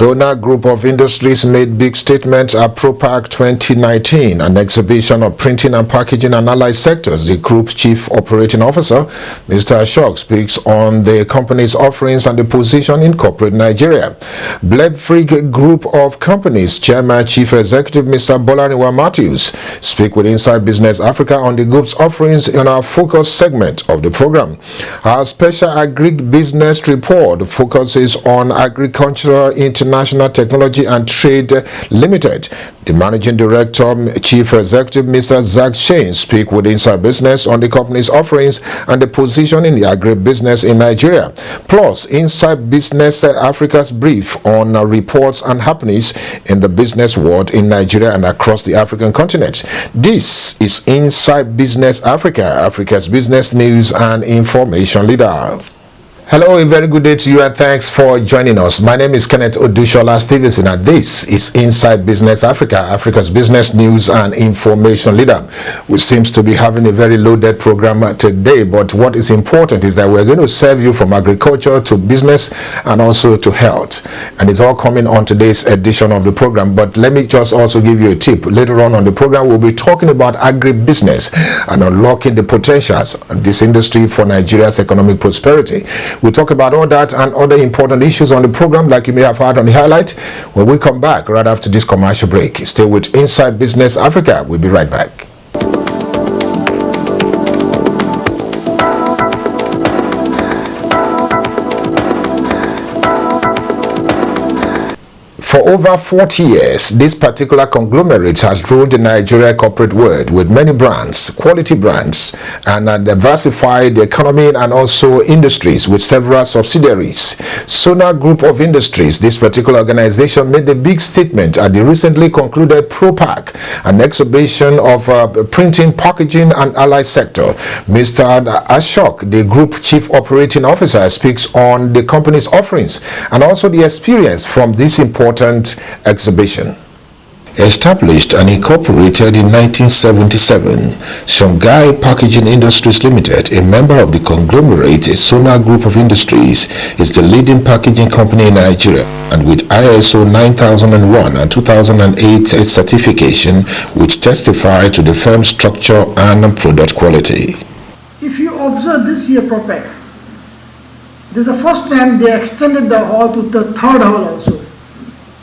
Sona Group of Industries made big statements at Propak 2019, an exhibition of printing and packaging and allied sectors. The group's chief operating officer, Mr. Ashok, speaks on the company's offerings and the position in corporate Nigeria. Blevic Group of Companies Chairman Chief Executive Mr. Bolarinwa speak with Inside Business Africa on the group's offerings in our focus segment of the program. Our special Agribusiness report focuses on agricultural international technology and trade limited. The managing director, chief executive Mr. Zach Shane, speak with Inside Business on the company's offerings and the position in the agribusiness in Nigeria. Plus, Inside Business Africa's brief on reports and happenings in the business world in Nigeria and across the African continent. This is Inside Business Africa, Africa's business news and information leader. Hello, a very good day to you and thanks for joining us. My name is Kenneth Odushola Stevenson and this is Inside Business Africa, Africa's business news and information leader, which seems to be having a very loaded program today. But what is important is that we're going to serve you from agriculture to business and also to health. And it's all coming on today's edition of the program. But let me just also give you a tip. Later on the program, we'll be talking about agribusiness and unlocking the potentials of this industry for Nigeria's economic prosperity. We'll talk about all that and other important issues on the program, like you may have heard on the highlight, when we come back right after this commercial break. Stay with Inside Business Africa. We'll be right back. For over 40 years, this particular conglomerate has ruled the Nigeria corporate world with many brands, quality brands, and a diversified economy and also industries with several subsidiaries. Sona Group of Industries, this particular organization, made a big statement at the recently concluded Propak, an exhibition of printing, packaging, and allied sector. Mr. Ashok, the group chief operating officer, speaks on the company's offerings and also the experience from this important exhibition. Established and incorporated in 1977, Shanghai Packaging Industries Limited, a member of the conglomerate Sona Group of Industries, is the leading packaging company in Nigeria, and with ISO 9001 and 2008 certification, which testify to the firm's structure and product quality. If you observe this year Propak, this is the first time they extended the hall to the third hall also.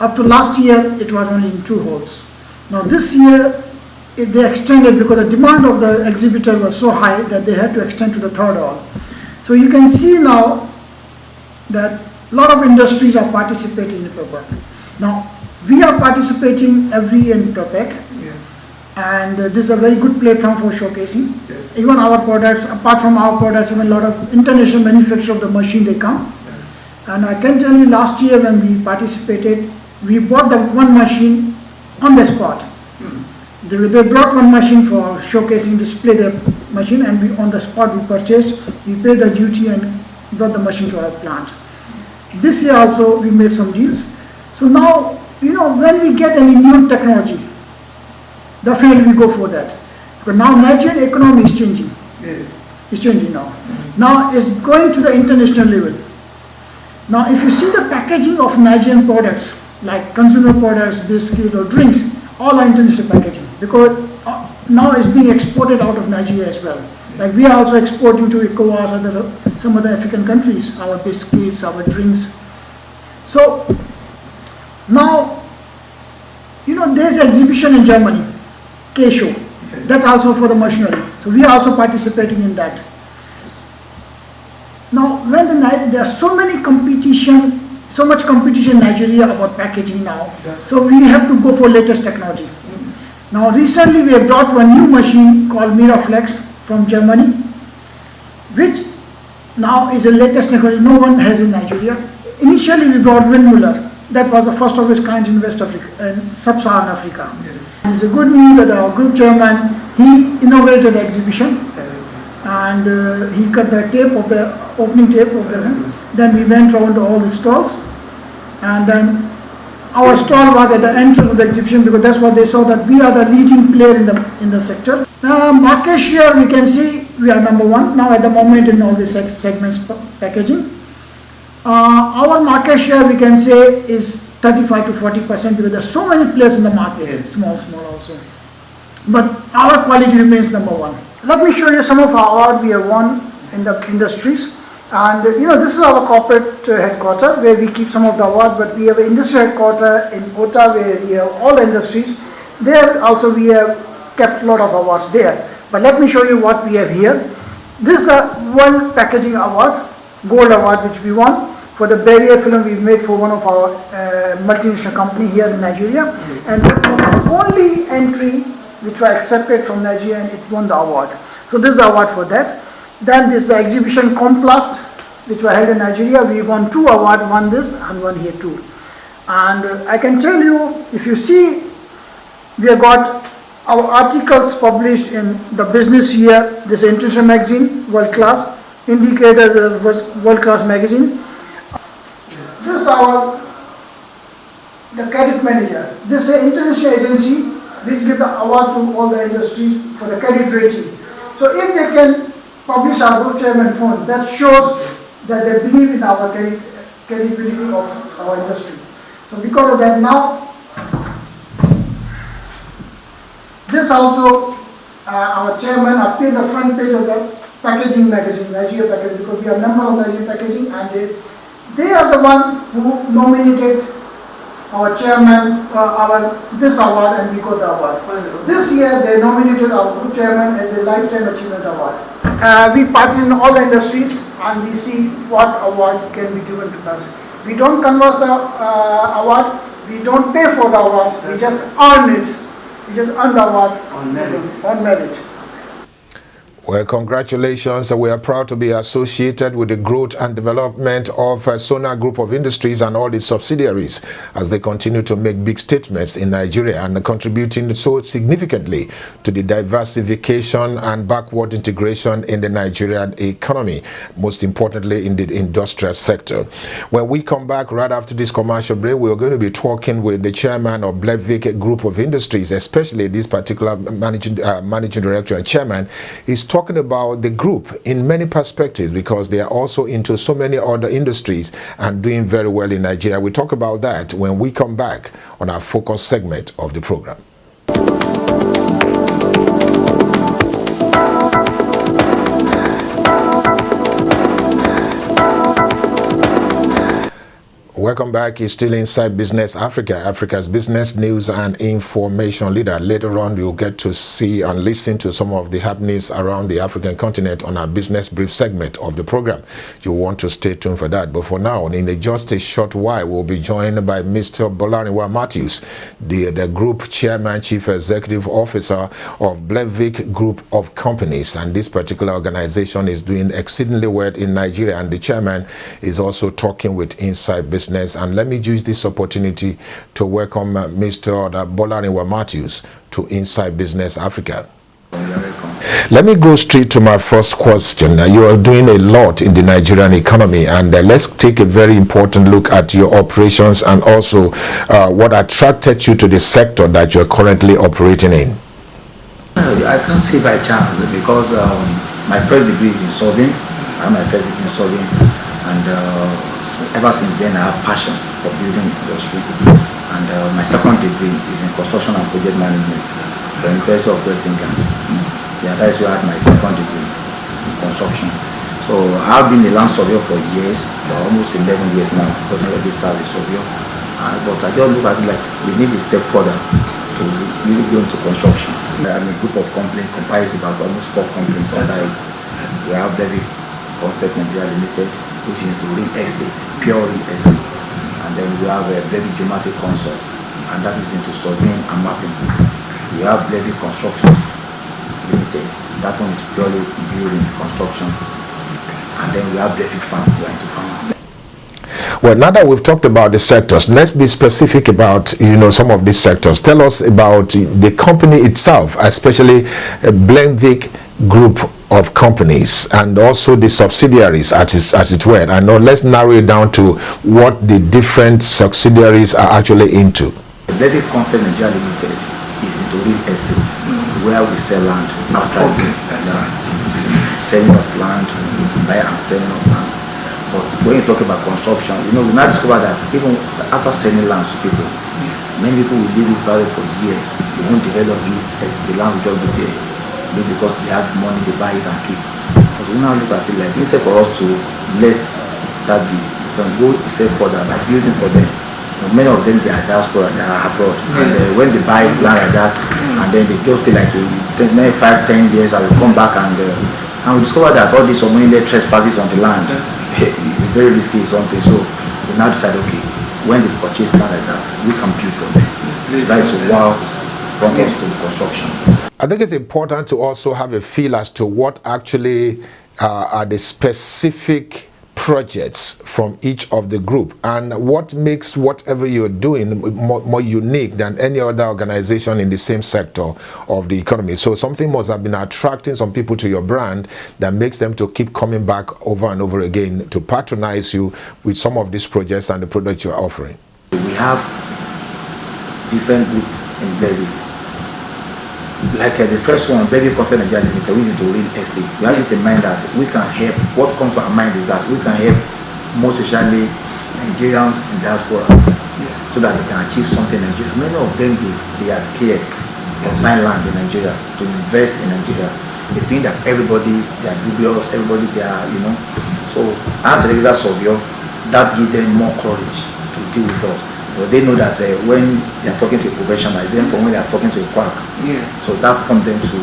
Up to last year, it was only in 2 halls. Now this year, they extended because the demand of the exhibitor was so high that they had to extend to the third hall. So you can see now that a lot of industries are participating in Propak. Now, we are participating every year in Propak, and this is a very good platform for showcasing. Yes. Even our products, apart from our products, even a lot of international manufacturers of the machine, they come. And I can tell you last year when we participated, we bought the one machine on the spot. They brought one machine for showcasing, display the machine, and we on the spot we purchased, we paid the duty and brought the machine to our plant. This year also we made some deals. So now, you know, when we get any new technology, definitely we go for that. Because now Nigerian economy is changing. Yes. It's changing now. Now it's going to the international level. Now if you see the packaging of Nigerian products, like consumer products, biscuit or drinks, all are international packaging because now it's being exported out of Nigeria as well. Like we are also exporting to ECOWAS and some other African countries, our biscuits, our drinks. So now, you know, there's an exhibition in Germany, K-Show, that also for the machinery. So we are also participating in that. Now, when there are so much competition in Nigeria about packaging now, so we have to go for latest technology. Now, recently we have brought one new machine called Miraflex from Germany, which now is the latest technology no one has in Nigeria. Initially we brought Windmuller, that was the first of its kind in West Africa, in Sub-Saharan Africa. Yes. It's a good news that our group chairman, he inaugurated the exhibition. And he cut the tape of the opening tape of the. Then we went around to all the stalls, and then our stall was at the entrance of the exhibition because that's what they saw, that we are the leading player in the sector. Now market share, we can see we are number 1 now at the moment in all the segments packaging. Our market share, we can say, is 35 to 40% because there are so many players in the market, small also. But our quality remains number one. Let me show you some of our awards we have won in the industries. And this is our corporate headquarters where we keep some of the awards, but we have an industry headquarters in Kota where we have all the industries. There also we have kept a lot of awards there. But let me show you what we have here. This is the World Packaging Award, Gold Award, which we won for the barrier film we made for one of our multinational company here in Nigeria. And it was the only entry which was accepted from Nigeria and it won the award. So this is the award for that. Then this is the exhibition Complast, which was held in Nigeria. We won 2 awards, one this and one here too. And I can tell you, if you see, we have got our articles published in the business year, this international magazine, World Class, Indicator was World Class magazine. This is the credit manager. This is an international agency which gives the award to all the industries for the credit rating. So if they can publish our group chairman fund, that shows that they believe in our credibility of our industry. So because of that now, this also, our chairman appeared on the front page of the packaging magazine, Nigeria Packaging, because we are a member of Nigeria Packaging, and they are the one who nominated our chairman, this award, and we got the award. This year they nominated our group chairman as a Lifetime Achievement Award. We participate in all the industries and we see what award can be given to us. We don't converse the award, we don't pay for the award, we just earn it. We just earn the award on merit. Well, congratulations. We are proud to be associated with the growth and development of Sona Group of Industries and all its subsidiaries as they continue to make big statements in Nigeria and contributing so significantly to the diversification and backward integration in the Nigerian economy, most importantly in the industrial sector. When we come back right after this commercial break, we're going to be talking with the chairman of Blevic Group of Industries, especially this particular managing director and chairman. Is talking about the group in many perspectives because they are also into so many other industries and doing very well in Nigeria. We talk about that when we come back on our focus segment of the program. Welcome back. It's still Inside Business Africa, Africa's business news and information leader. Later on, you'll get to see and listen to some of the happenings around the African continent on our business brief segment of the program. You'll want to stay tuned for that. But for now, in just a short while, we'll be joined by Mr. Bolarinwa Matthews, the group chairman, chief executive officer of Blevic Group of Companies. And this particular organization is doing exceedingly well in Nigeria. And the chairman is also talking with Inside Business. And let me use this opportunity to welcome Mr. Bolarinwa Matthews to Inside Business Africa. Let me go straight to my first question. You are doing a lot in the Nigerian economy, and let's take a very important look at your operations and also what attracted you to the sector that you're currently operating in. I can't say by chance because my first degree is in solving. I have my first degree in solving, and ever since then I have passion for building industry. And my second degree is in construction and project management from the University of West England. Yeah, that's where I had my second degree in construction. So I've been a land surveyor for years, for almost 11 years now, because I already started as a surveyor. But I just look at it like we need a step further to really go into construction. I'm a group of companies comprised about almost 4 companies under it. We have Blevic Concept Nigeria Limited, which is into real estate, pure real estate. And then we have Blevic Geomatic Consult, and that is into surveying and mapping. We have Blevic Construction Limited, that one is purely building construction. And then we have Blevic Farm, we are into farming. Well, now that we've talked about the sectors, let's be specific about some of these sectors. Tell us about the company itself, especially Blevic Group of Companies and also the subsidiaries as it were. And now let's narrow it down to what the different subsidiaries are actually into. The Blevic Concept Nigeria Limited is into real estate, where we sell land outright. Selling of land, buy and selling of land. But when you talk about consumption, you know, we now discover that even after selling land to people, many people will leave it value for years. They won't develop it, the land will just be there. Maybe because they have money, they buy it and keep. But we now look at it like, instead for us to let that be, we can go a step further by building for them. You know, many of them, they are diaspora, they are abroad. And when they buy land like that, and then they just feel like, maybe 5-10 years, I will come back and we discover that all these unwilling trespasses on the land is very risky something. So we now decide, okay, when they purchase land like that, we can build for them. So that is what brought us to construction. I think it's important to also have a feel as to what actually are the specific projects from each of the group and what makes whatever you're doing more unique than any other organization in the same sector of the economy. So something must have been attracting some people to your brand that makes them to keep coming back over and over again to patronize you with some of these projects and the products you're offering. We have different groups in Blevic. Like the first one, Blevic Concern Nigeria Limited, which is the real estate. We have it in mind that we can help. What comes to our mind is that we can help more especially Nigerians in diaspora, so that they can achieve something in Nigeria. Many of them they are scared of buying land in Nigeria to invest in Nigeria. They think that everybody they are dubious, everybody they are, you know. So as a regular surveyor, that gives them more courage to deal with us. But they know that when they are talking to a professional, it's them from when they are talking to a quack. So that comes them to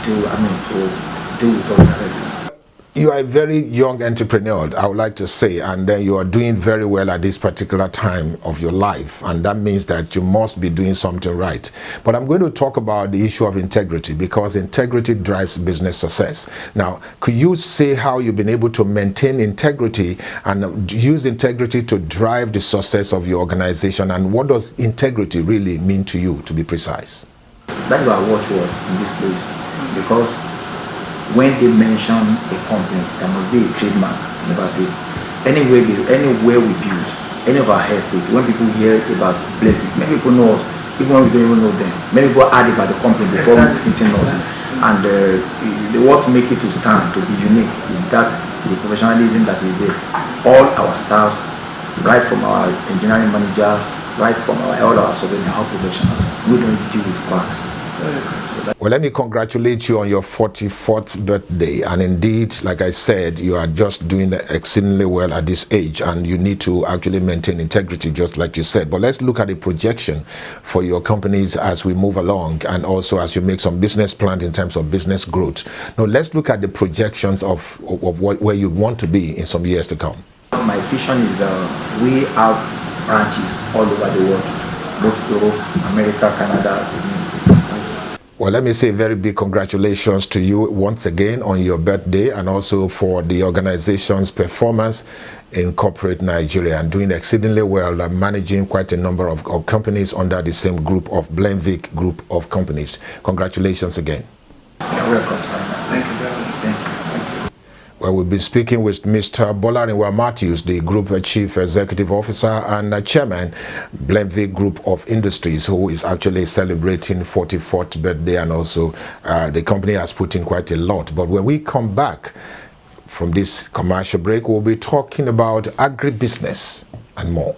deal with all that. You are a very young entrepreneur, I would like to say, and then you are doing very well at this particular time of your life, and that means that you must be doing something right. But I'm going to talk about the issue of integrity, because integrity drives business success. Now, could you say how you've been able to maintain integrity and use integrity to drive the success of your organization, and what does integrity really mean to you, to be precise? That is our watchword in this place, because when they mention a company, there must be a trademark about it. Anywhere we build, any of our estates, when people hear about Blevic, many people know us, even when we don't even know them. Many people heard about the company before meeting us. And what makes it to stand, to be unique, is that the professionalism that is there. All our staffs, right from our engineering manager, right from all our surveyors, are professionals. We don't deal with quacks. Well, let me congratulate you on your 44th birthday, and indeed, like I said, you are just doing exceedingly well at this age, and you need to actually maintain integrity, just like you said. But let's look at the projection for your companies as we move along, and also as you make some business plans in terms of business growth. Now, let's look at the projections of where you want to be in some years to come. My vision is we have branches all over the world, both Europe, America, Canada. Well, let me say very big congratulations to you once again on your birthday, and also for the organization's performance in corporate Nigeria and doing exceedingly well, managing quite a number of companies under the same group of Blevic group of companies. Congratulations again. You're welcome, sir. Thank you very much. Thank you. Well, we'll be speaking with Mr. Bolarinwa Matthews, the Group Chief Executive Officer and Chairman, Blevic Group of Industries, who is actually celebrating 44th birthday, and also the company has put in quite a lot. But when we come back from this commercial break, we'll be talking about agribusiness and more.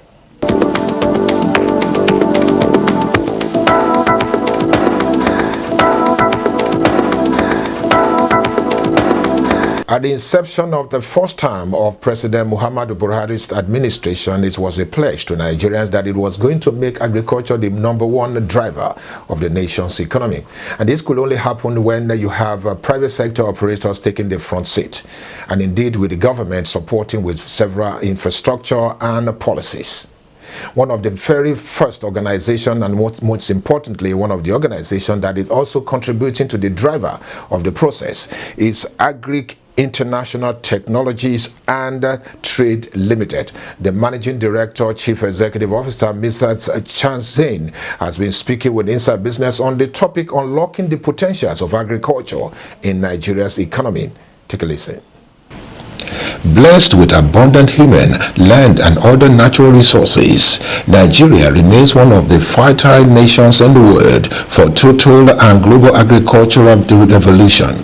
At the inception of the first term of President Muhammadu Buhari's administration, it was a pledge to Nigerians that it was going to make agriculture the #1 driver of the nation's economy. And this could only happen when you have private sector operators taking the front seat, and indeed with the government supporting with several infrastructure and policies. One of the very first organization, and most importantly, one of the organizations that is also contributing to the driver of the process, is International Technologies and Trade Limited. The Managing Director, Chief Executive Officer, Mr. Chanzane, has been speaking with Inside Business on the topic unlocking the potentials of agriculture in Nigeria's economy. Take a listen. Blessed with abundant human, land and other natural resources, Nigeria remains one of the fertile nations in the world for total and global agricultural revolution.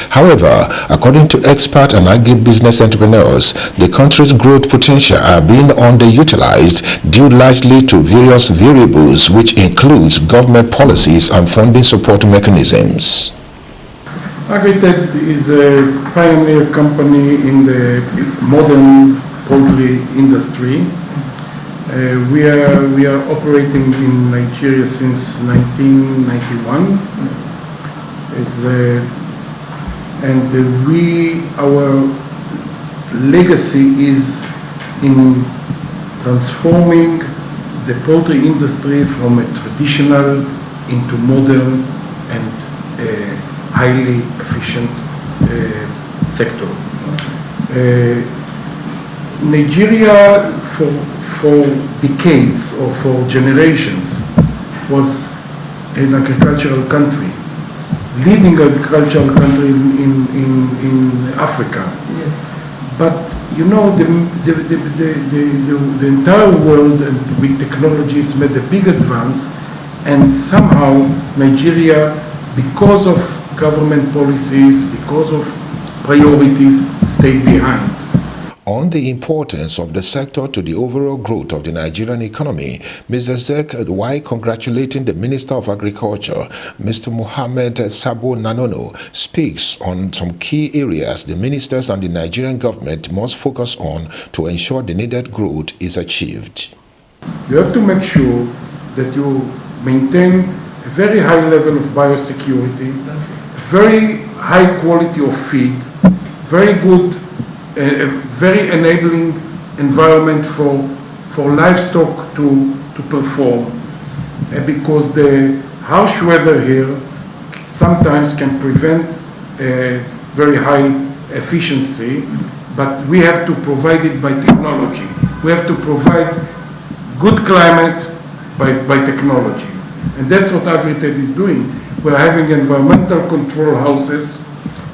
However, according to expert and agribusiness entrepreneurs, the country's growth potential are being underutilized due largely to various variables, which includes government policies and funding support mechanisms. AGRITED is a pioneer company in the modern poultry industry. We are operating in Nigeria since 1991. Our legacy is in transforming the poultry industry from a traditional into modern and highly efficient sector. Nigeria for decades or for generations was an agricultural country, leading agricultural country in Africa. Yes. But you know, the entire world and with technologies made a big advance, and somehow Nigeria, because of government policies, because of priorities, stayed behind. On the importance of the sector to the overall growth of the Nigerian economy, Mr. Zek, while congratulating the Minister of Agriculture, Mr. Mohammed Sabo Nanono, speaks on some key areas the ministers and the Nigerian government must focus on to ensure the needed growth is achieved. You have to make sure that you maintain a very high level of biosecurity, very high quality of feed, very good, very enabling environment for livestock to perform, because the harsh weather here sometimes can prevent very high efficiency, but we have to provide it by technology. We have to provide good climate by technology. And that's what AGRITED is doing. We're having environmental control houses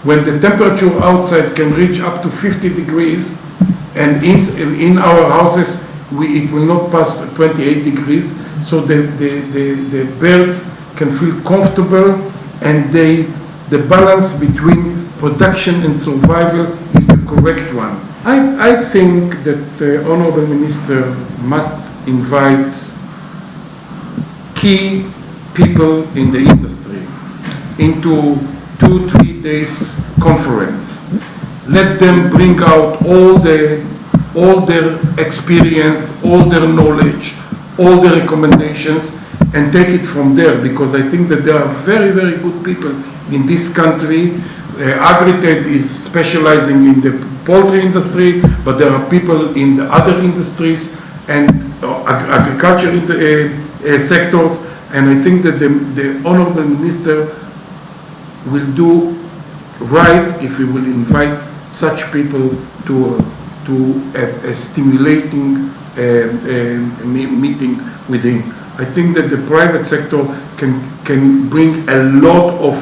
when the temperature outside can reach up to 50 degrees, and in our houses it will not pass 28 degrees, so the birds can feel comfortable, and the balance between production and survival is the correct one. I think that the Honorable Minister must invite key people in the industry into 2-3 days conference. Let them bring out all their experience, all their knowledge, all their recommendations, and take it from there, because I think that there are very, very good people in this country. AGRITED is specializing in the poultry industry, but there are people in the other industries and agriculture sectors, and I think that the Honorable Minister will do right if we will invite such people to a stimulating meeting with him. I think that the private sector can bring a lot of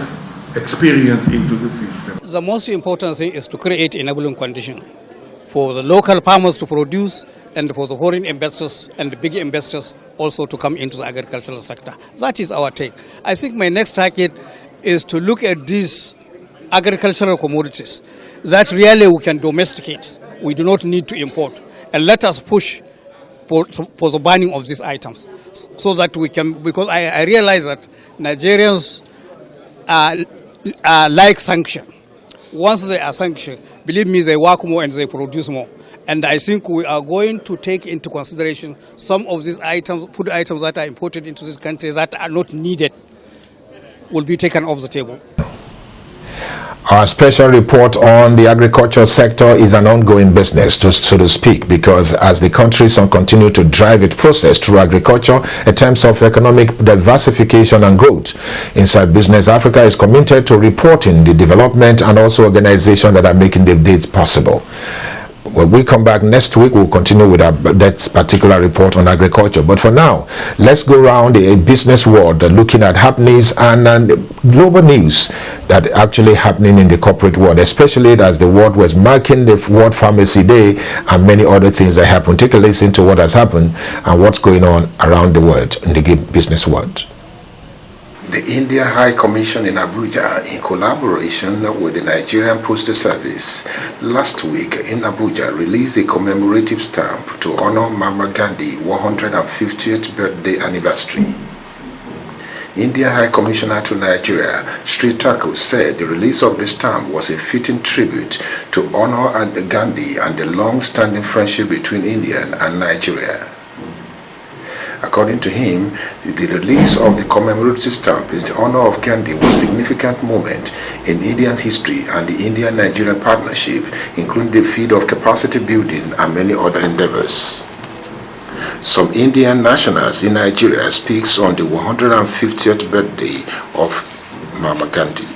experience into the system. The most important thing is to create enabling condition for the local farmers to produce, and for the foreign investors and the big investors also to come into the agricultural sector. That is our take. I think my next target is to look at these agricultural commodities that really we can domesticate. We do not need to import. And let us push for the banning of these items so that we can, because I realize that Nigerians like sanction. Once they are sanctioned, believe me, they work more and they produce more. And I think we are going to take into consideration some of these items, food items that are imported into this country that are not needed, will be taken off the table. Our special report on the agriculture sector is an ongoing business, so to speak, because as the countries continue to drive its process through agriculture in terms of economic diversification and growth, Inside Business Africa is committed to reporting the development and also organization that are making the deeds possible. When we come back next week, we'll continue with that particular report on agriculture. But for now, let's go around the business world looking at happenings and global news that are actually happening in the corporate world, especially as the world was marking the World Pharmacy Day and many other things that happen. Take a listen to what has happened and what's going on around the world in the business world. The India High Commission in Abuja, in collaboration with the Nigerian Postal Service, last week in Abuja released a commemorative stamp to honor Mahatma Gandhi's 150th birthday anniversary. India High Commissioner to Nigeria, Sri Thakur, said the release of the stamp was a fitting tribute to honor Gandhi and the long-standing friendship between India and Nigeria. According to him, the release of the commemorative stamp in the honor of Gandhi was a significant moment in Indian history and the India-Nigeria partnership, including the field of capacity building and many other endeavors. Some Indian nationals in Nigeria speaks on the 150th birthday of Mahatma Gandhi.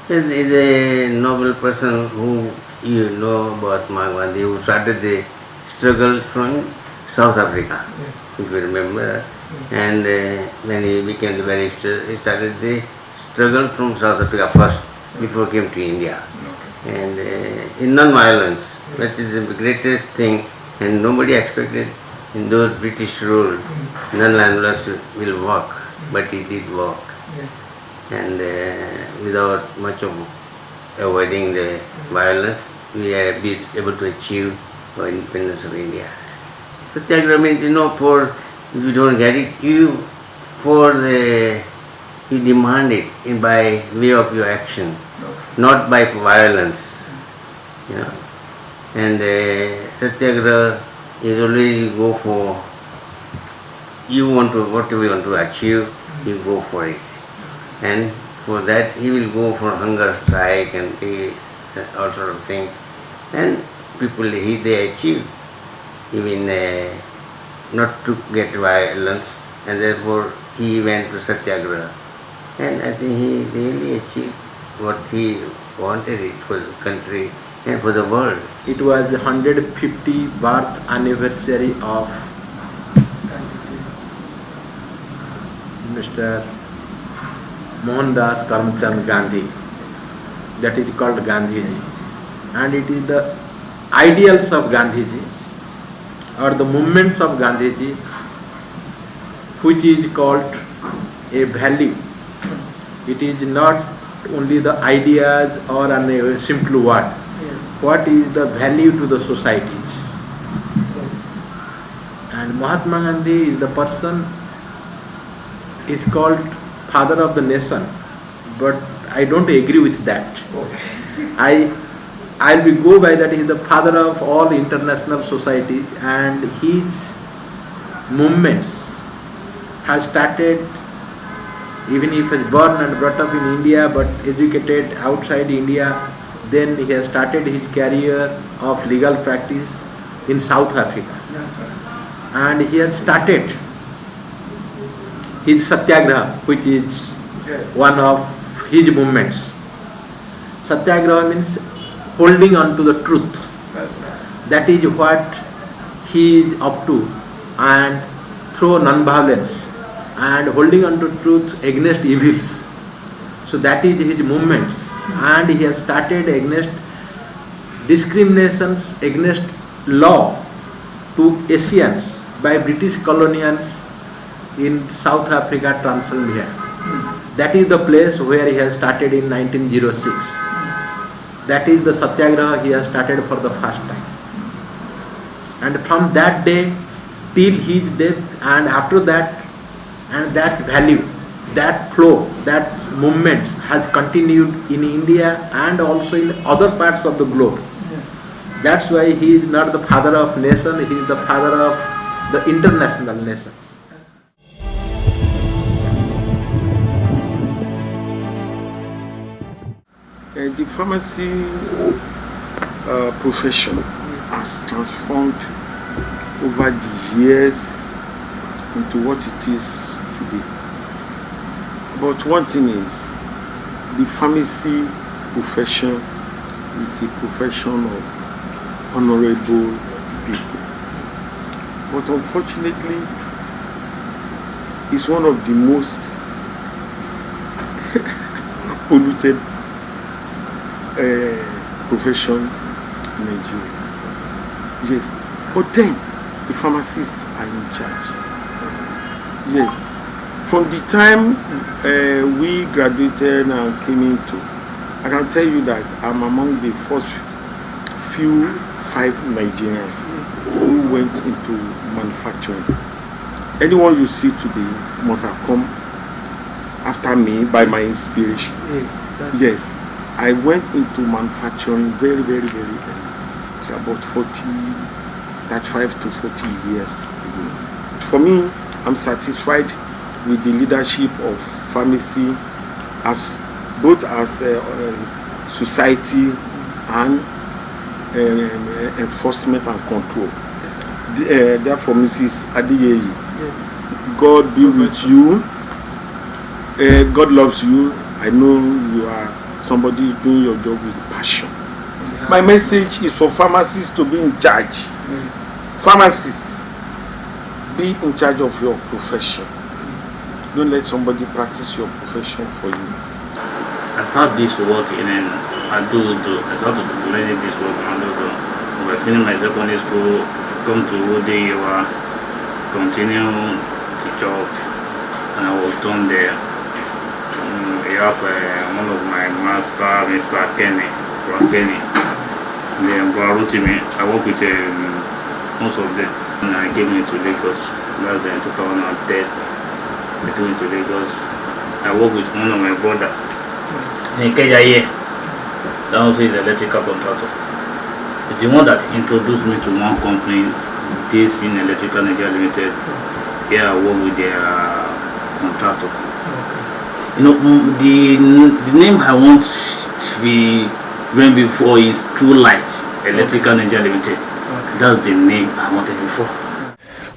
He is a noble person who you know about Mahatma Gandhi, who started the struggle from South Africa. Yes. If you remember, and when he became the barrister, he started the struggle from South Africa first, before he came to India. Okay. And in non-violence, that is the greatest thing, and nobody expected in those British rule, non-violence will work, but it did work. And without much of avoiding the violence, we are able to achieve the independence of India. Satyagraha means, for, if you don't get it, you demand it by way of your action, not by violence. And Satyagraha is always you go for, whatever you want to achieve, you go for it. And for that he will go for hunger strike and all sort of things. And people, they achieve. Even not to get violence, and therefore he went to Satyagraha. And I think he really achieved what he wanted it for the country and for the world. It was the 150th birth anniversary of Mr. Mohandas Karamchand Gandhi, that is called Gandhiji. And it is the ideals of Gandhiji, or the movements of Gandhiji, which is called a value. It is not only the ideas or a simple word. What is the value to the societies? And Mahatma Gandhi is the person, is called father of the nation, but I don't agree with that. I will go by that he is the father of all international societies, and his movements has started, even if he was born and brought up in India but educated outside India. Then he has started his career of legal practice in South Africa. And he has started his Satyagraha, which is one of his movements. Satyagraha means holding on to the truth. That is what he is up to, and through non-violence and holding on to truth against evils. So that is his movements, and he has started against discriminations, against law to Asians by British colonials in South Africa, Transylvania. That is the place where he has started in 1906. That is the Satyagraha he has started for the first time. And from that day till his death, and after that, and that value, that flow, that movement has continued in India and also in other parts of the globe. That's why he is not the father of nation, he is the father of the international nations. The pharmacy profession has transformed over the years into what it is today. But one thing is, the pharmacy profession is a profession of honorable people. But unfortunately, it's one of the most polluted profession in Nigeria. Yes, but then the pharmacists are in charge. Yes, From the time we graduated and came into, I can tell you that I'm among the first few 5 Nigerians who went into manufacturing. Anyone you see today must have come after me by my inspiration. Yes, I went into manufacturing very early. It's about 35 to 40 years ago. For me, I'm satisfied with the leadership of pharmacy as both as society and enforcement and control. Therefore, Mrs. Adeyeye, God be with you. God loves you. I know you are somebody doing your job with passion. My message is for pharmacists to be in charge. Pharmacists, be in charge of your profession. Don't let somebody practice your profession for you. I start this work and I start to learn this work and when I finish my secondary school, come to Odeyewa, continue the job, and I was done there. I have one of my master, Mr. Kenny. Then Bolarinwa, I work with most of them, and I came into Lagos. That's in 2010. I came into Lagos. I work with one of my brother. In Kenya here, that also is electrical contractor. It's the one that introduced me to one company, this in Electrical Nigeria Limited. Here I work with their contractor. You know, the name I want to be when before is True Light Electrical Nigeria Limited. That's the name I wanted before.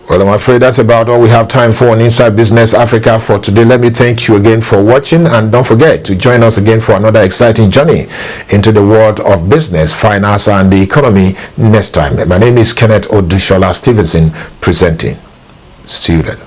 Well, I'm afraid that's about all we have time for on Inside Business Africa for today. Let me thank you again for watching, and don't forget to join us again for another exciting journey into the world of business, finance and the economy next time. My name is Kenneth Odushola Stevenson presenting. See you then.